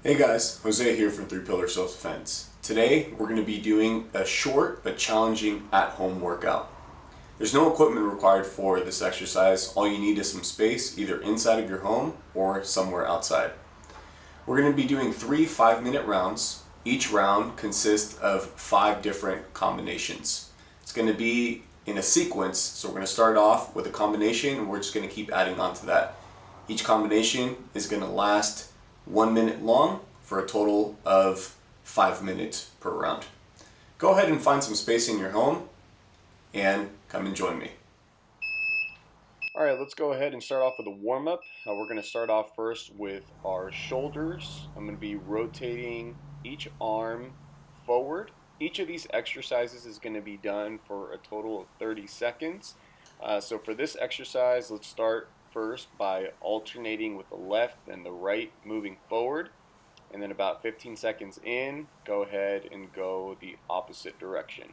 Hey guys, Jose here from 3 Pillar Self Defense. Today we're going to be doing a short but challenging at-home workout. There's no equipment required for this exercise. All you need is some space, either inside of your home or somewhere outside. We're going to be doing 3 5-minute rounds. Each round consists of 5 different combinations. It's going to be in a sequence, so we're going to start off with a combination and we're just going to keep adding on to that. Each combination is going to last 1 minute long for a total of 5 minutes per round. Go ahead and find some space in your home and come and join me. Alright, let's go ahead and start off with a warm-up. We're going to start off first with our shoulders. I'm going to be rotating each arm forward. Each of these exercises is going to be done for a total of 30 seconds. So for this exercise, let's start first by alternating with the left and the right moving forward, and then about 15 seconds in, go ahead and go the opposite direction.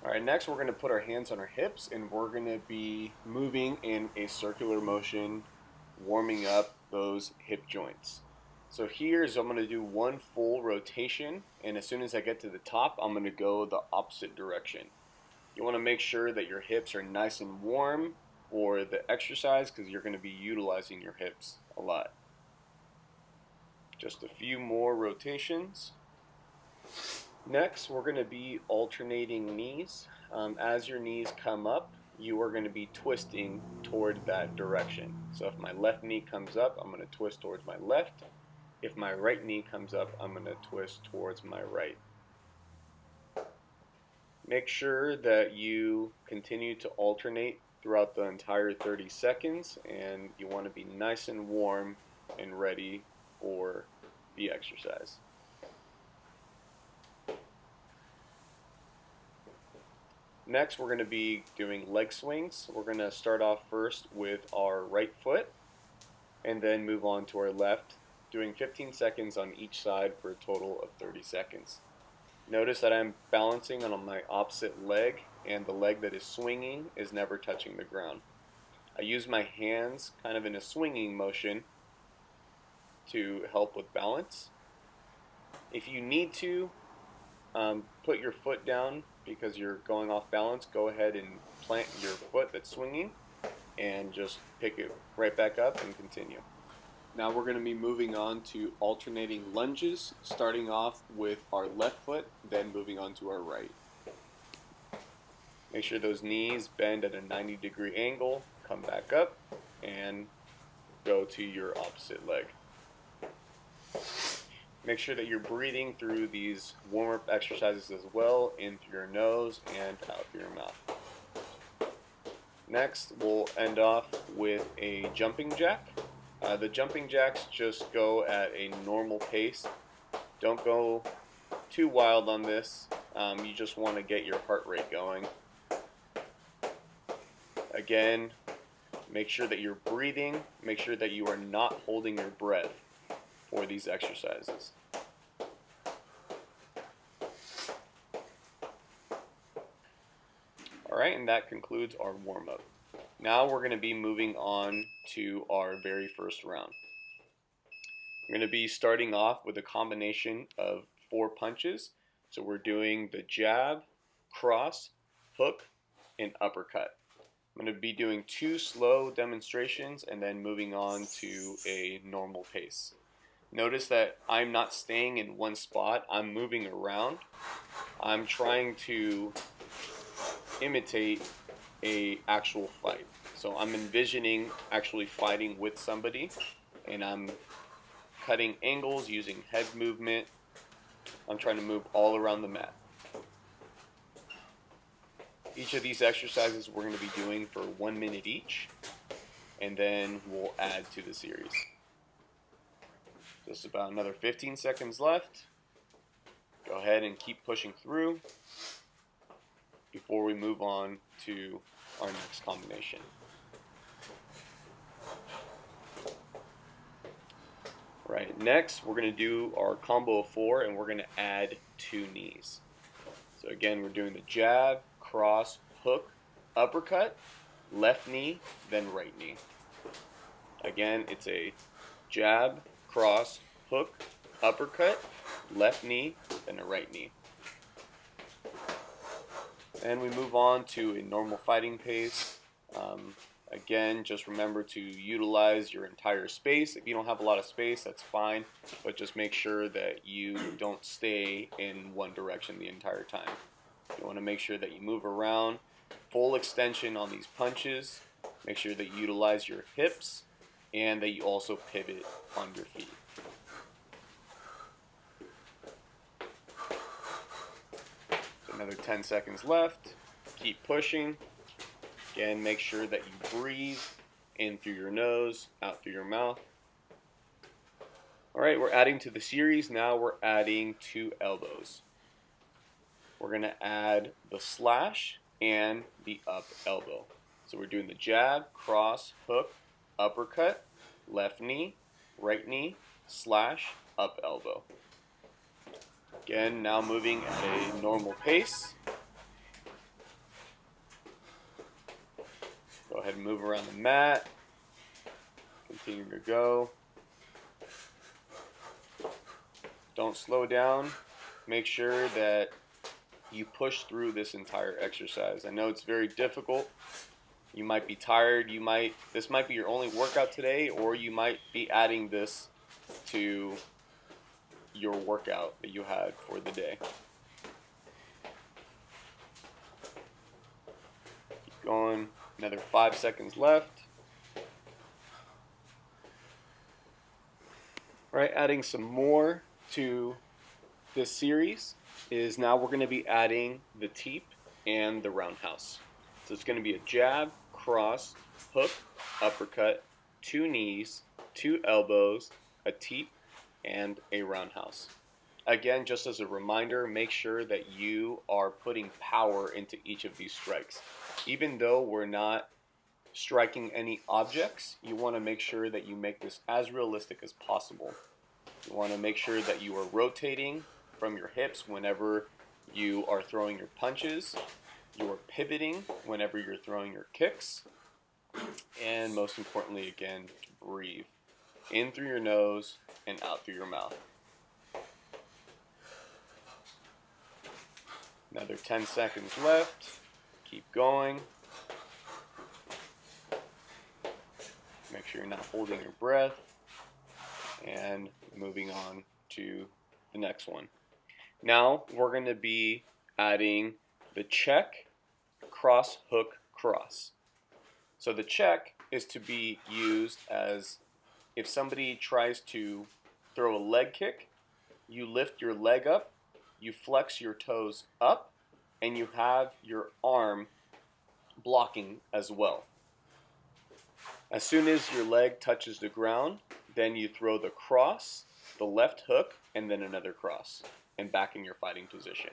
Alright, next we're going to put our hands on our hips and we're going to be moving in a circular motion, warming up those hip joints. So here's I'm going to do one full rotation, and as soon as I get to the top, I'm going to go the opposite direction. You want to make sure that your hips are nice and warm for the exercise because you're going to be utilizing your hips a lot. Just a few more rotations. Next, we're going to be alternating knees. As your knees come up, you are going to be twisting toward that direction. So if my left knee comes up, I'm going to twist towards my left. If my right knee comes up, I'm going to twist towards my right. Make sure that you continue to alternate throughout the entire 30 seconds, and you want to be nice and warm and ready for the exercise. Next, we're going to be doing leg swings. We're going to start off first with our right foot and then move on to our left, doing 15 seconds on each side for a total of 30 seconds. Notice that I'm balancing on my opposite leg, and the leg that is swinging is never touching the ground. I use my hands kind of in a swinging motion to help with balance. If you need to put your foot down because you're going off balance, go ahead and plant your foot that's swinging and just pick it right back up and continue. Now we're going to be moving on to alternating lunges, starting off with our left foot, then moving on to our right. Make sure those knees bend at a 90-degree angle, come back up, and go to your opposite leg. Make sure that you're breathing through these warm-up exercises as well, in through your nose and out through your mouth. Next, we'll end off with a jumping jack. The jumping jacks just go at a normal pace. Don't go too wild on this. You just want to get your heart rate going. Again, make sure that you're breathing. Make sure that you are not holding your breath for these exercises. Alright, and that concludes our warm-up. Now we're going to be moving on to our very first round. I'm going to be starting off with a combination of 4 punches. So we're doing the jab, cross, hook, and uppercut. I'm going to be doing 2 slow demonstrations and then moving on to a normal pace. Notice that I'm not staying in one spot, I'm moving around. I'm trying to imitate an actual fight. So I'm envisioning actually fighting with somebody, and I'm cutting angles using head movement. I'm trying to move all around the mat. Each of these exercises we're going to be doing for 1 minute each, and then we'll add to the series. Just about another 15 seconds left. Go ahead and keep pushing through before we move on to our next combination. Right, next we're going to do our combo of 4 and we're going to add 2 knees. So again, we're doing the jab, cross, hook, uppercut, left knee, then right knee. Again, it's a jab, cross, hook, uppercut, left knee, then a right knee. And we move on to a normal fighting pace. Again, just remember to utilize your entire space. If you don't have a lot of space, that's fine, but just make sure that you don't stay in one direction the entire time. You want to make sure that you move around, full extension on these punches. Make sure that you utilize your hips and that you also pivot on your feet. So another 10 seconds left. Keep pushing. Again, make sure that you breathe in through your nose, out through your mouth. All right, we're adding to the series. Now we're adding 2 elbows. We're going to add the slash and the up elbow. So we're doing the jab, cross, hook, uppercut, left knee, right knee, slash, up elbow. Again, now moving at a normal pace. Go ahead and move around the mat. Continue to go. Don't slow down. Make sure that you push through this entire exercise. I know it's very difficult. You might be tired. This might be your only workout today, or you might be adding this to your workout that you had for the day. Keep going. Another 5 seconds left. All right, adding some more to this series is now we're going to be adding the teep and the roundhouse. So it's going to be a jab, cross, hook, uppercut, 2 knees, 2 elbows, a teep, and a roundhouse. Again, just as a reminder, make sure that you are putting power into each of these strikes. Even though we're not striking any objects, you want to make sure that you make this as realistic as possible. You want to make sure that you are rotating from your hips whenever you are throwing your punches. You are pivoting whenever you're throwing your kicks. And most importantly, again, breathe in through your nose and out through your mouth. Another 10 seconds left. Keep going. Make sure you're not holding your breath. And moving on to the next one. Now we're going to be adding the check, cross, hook, cross. So the check is to be used as if somebody tries to throw a leg kick, you lift your leg up, you flex your toes up, and you have your arm blocking as well. As soon as your leg touches the ground, then you throw the cross, the left hook, and then another cross, and back in your fighting position.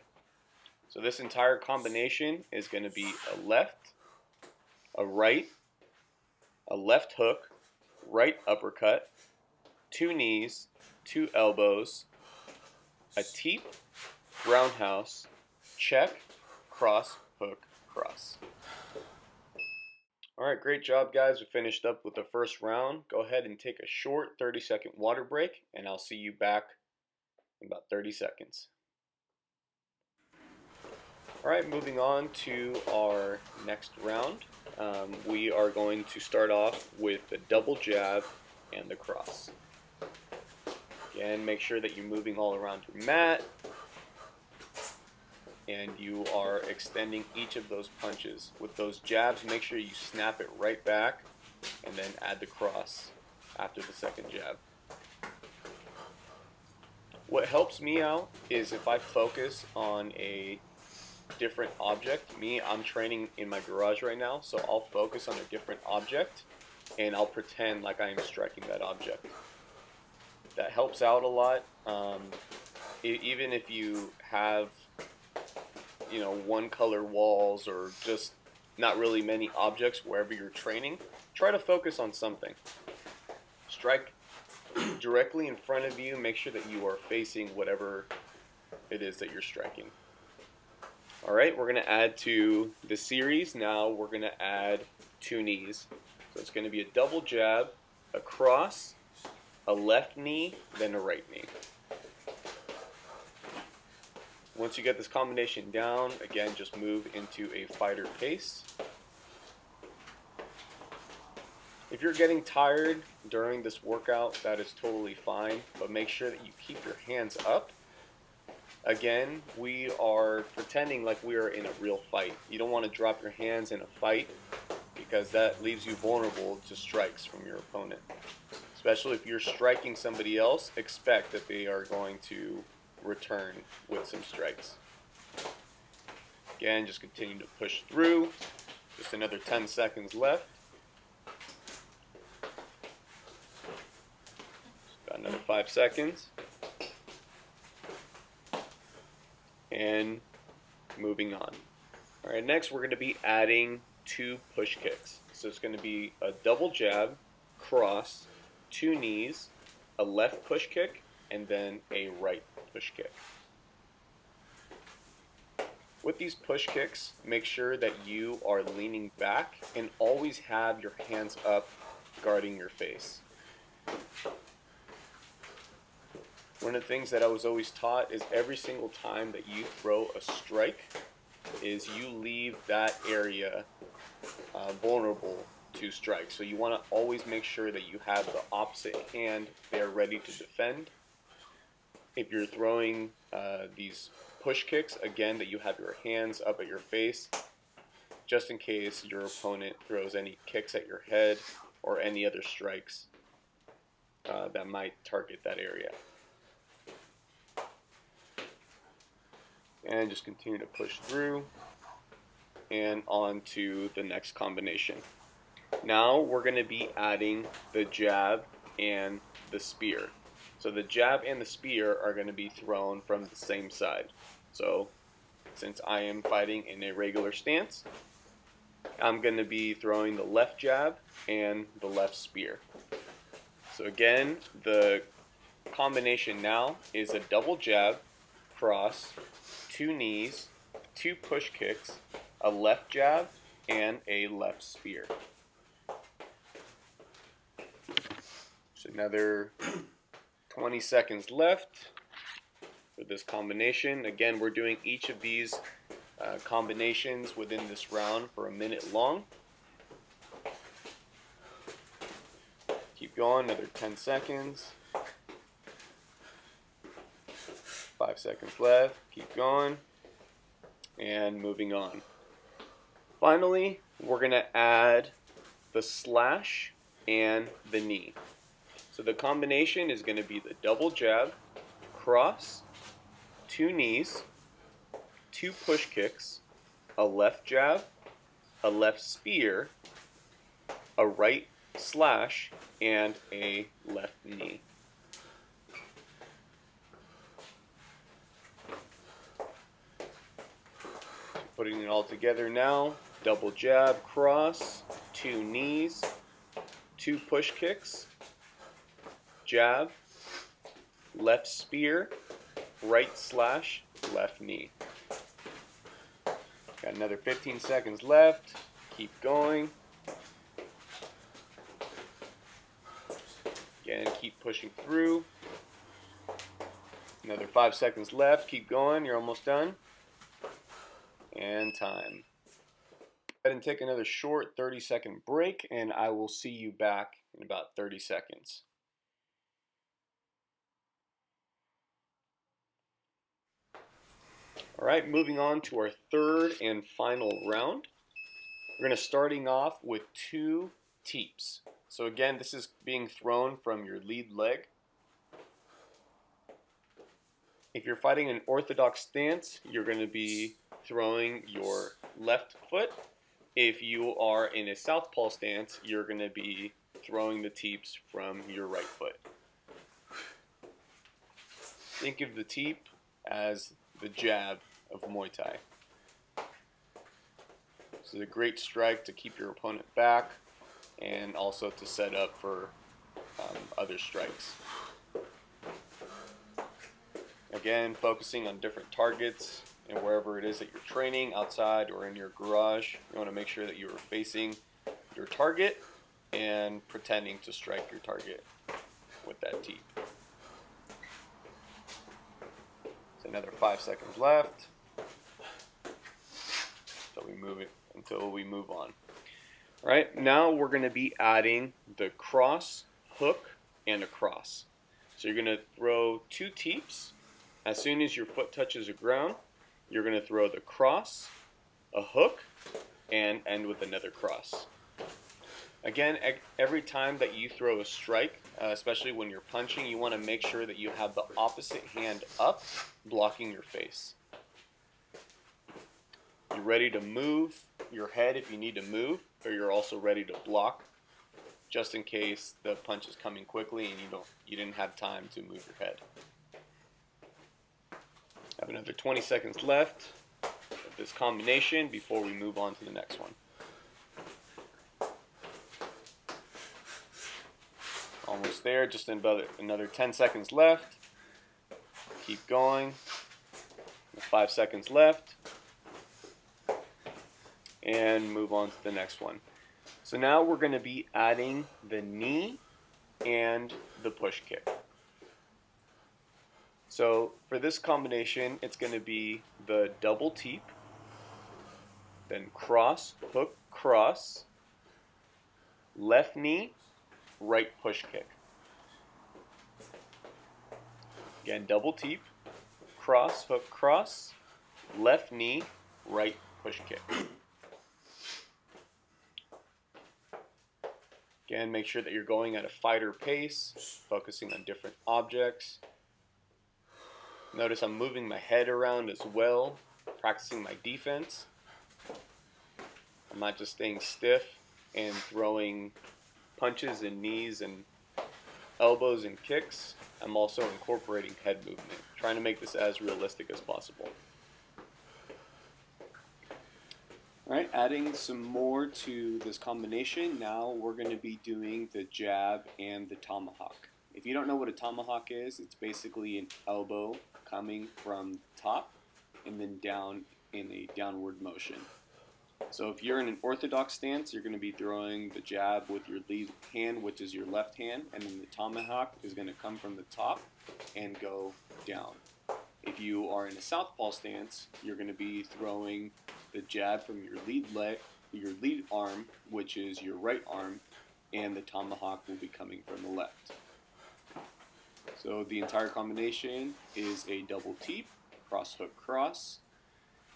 So this entire combination is going to be a left, a right, a left hook, right uppercut, 2 knees, 2 elbows, a teep, roundhouse, check, cross, hook, cross. All right, great job, guys. We finished up with the first round. Go ahead and take a short 30-second water break, and I'll see you back in about 30 seconds. All right, moving on to our next round. We are going to start off with the double jab and the cross. Again, make sure that you're moving all around your mat, and you are extending each of those punches. With those jabs, make sure you snap it right back and then add the cross after the second jab. What helps me out is if I focus on a different object. I'm training in my garage right now, so I'll focus on a different object and I'll pretend like I am striking that object. That helps out a lot. Even if you have one color walls or just not really many objects wherever you're training, try to focus on something. Strike directly in front of you. Make sure that you are facing whatever it is that you're striking. Alright, we're going to add to the series. Now we're going to add 2 knees. So it's going to be a double jab, a cross, a left knee, then a right knee. Once you get this combination down, again, just move into a fighter pace. If you're getting tired during this workout, that is totally fine, but make sure that you keep your hands up. Again, we are pretending like we are in a real fight. You don't want to drop your hands in a fight because that leaves you vulnerable to strikes from your opponent. Especially if you're striking somebody else, expect that they are going to return with some strikes. Again, just continue to push through. Just another 10 seconds left. Got another 5 seconds. And moving on. Alright, next we're going to be adding 2 push kicks. So it's going to be a double jab, cross, 2 knees, a left push kick, and then a right push kick. With these push kicks, make sure that you are leaning back and always have your hands up guarding your face. One of the things that I was always taught is every single time that you throw a strike is you leave that area vulnerable to strike. So you want to always make sure that you have the opposite hand there ready to defend. If you're throwing these push kicks, again, that you have your hands up at your face, just in case your opponent throws any kicks at your head or any other strikes that might target that area. And just continue to push through and on to the next combination. Now we're going to be adding the jab and the spear. So the jab and the spear are going to be thrown from the same side. So since I am fighting in a regular stance, I'm going to be throwing the left jab and the left spear. So again, the combination now is a double jab, cross, 2 knees, 2 push kicks, a left jab, and a left spear. So another 20 seconds left for this combination. Again, we're doing each of these combinations within this round for a minute long. Keep going, another 10 seconds. 5 seconds left, keep going, and moving on. Finally, we're going to add the slash and the knee. So the combination is going to be the double jab, cross, 2 knees, 2 push kicks, a left jab, a left spear, a right slash, and a left knee. Putting it all together now, double jab, cross, 2 knees, 2 push kicks, jab, left spear, right slash, left knee. Got another 15 seconds left, keep going. Again, keep pushing through. Another 5 seconds left, keep going, you're almost done. And time. Go ahead and take another short 30-second break, and I will see you back in about 30 seconds. Alright, moving on to our third and final round. We're going to starting off with 2 teeps. So again, this is being thrown from your lead leg. If you're fighting an orthodox stance, you're going to be throwing your left foot. If you are in a southpaw stance, you're going to be throwing the teeps from your right foot. Think of the teep as the jab of Muay Thai. This is a great strike to keep your opponent back and also to set up for other strikes. Again, focusing on different targets and wherever it is that you're training, outside or in your garage, you want to make sure that you are facing your target and pretending to strike your target with that teep. So another 5 seconds left until we move on. All right, now we're going to be adding the cross, hook, and a cross. So you're going to throw 2 teeps. As soon as your foot touches the ground, you're going to throw the cross, a hook, and end with another cross. Again, every time that you throw a strike, especially when you're punching, you want to make sure that you have the opposite hand up, blocking your face. You're ready to move your head if you need to move, or you're also ready to block, just in case the punch is coming quickly and you didn't have time to move your head. Have another 20 seconds left of this combination before we move on to the next one. Almost there, just another 10 seconds left. Keep going. 5 seconds left. And move on to the next one. So now we're going to be adding the knee and the push kick. So for this combination, it's going to be the double teep, then cross, hook, cross, left knee, right push kick. Again, double teep, cross, hook, cross, left knee, right push kick. Again, make sure that you're going at a fighter pace, focusing on different objects. Notice I'm moving my head around as well, practicing my defense. I'm not just staying stiff and throwing punches and knees and elbows and kicks. I'm also incorporating head movement, trying to make this as realistic as possible. Alright, adding some more to this combination, now we're going to be doing the jab and the tomahawk. If you don't know what a tomahawk is, it's basically an elbow coming from the top and then down in a downward motion. So if you're in an orthodox stance, you're going to be throwing the jab with your lead hand, which is your left hand, and then the tomahawk is going to come from the top and go down. If you are in a southpaw stance, you're going to be throwing the jab from your lead arm, which is your right arm, and the tomahawk will be coming from the left. So the entire combination is a double teep, cross hook cross,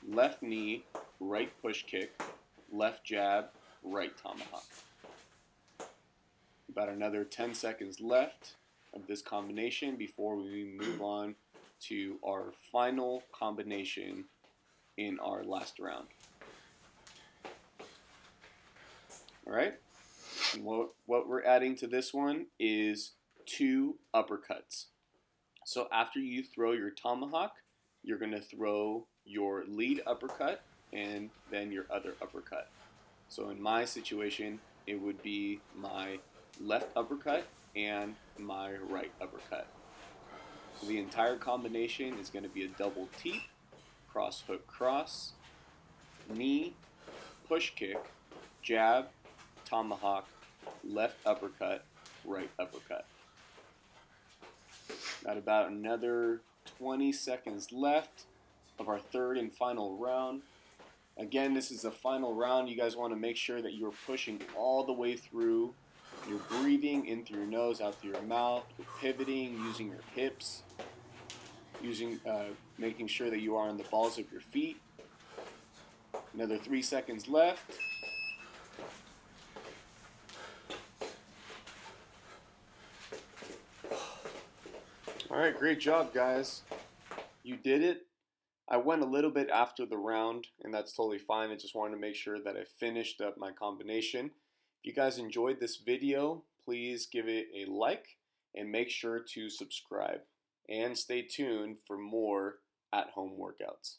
left knee, right push kick, left jab, right tomahawk. About another 10 seconds left of this combination before we move on to our final combination in our last round. Alright, what we're adding to this one is 2 uppercuts. So after you throw your tomahawk, you're going to throw your lead uppercut and then your other uppercut. So in my situation, it would be my left uppercut and my right uppercut. So the entire combination is going to be a double teep, cross hook cross, knee, push kick, jab, tomahawk, left uppercut, right uppercut. Got about another 20 seconds left of our third and final round. Again, this is the final round. You guys want to make sure that you're pushing all the way through. You're breathing in through your nose, out through your mouth. You're pivoting, using your hips, making sure that you are on the balls of your feet. Another 3 seconds left. Alright, great job, guys. You did it. I went a little bit after the round, and that's totally fine. I just wanted to make sure that I finished up my combination. If you guys enjoyed this video, please give it a like and make sure to subscribe. And stay tuned for more at-home workouts.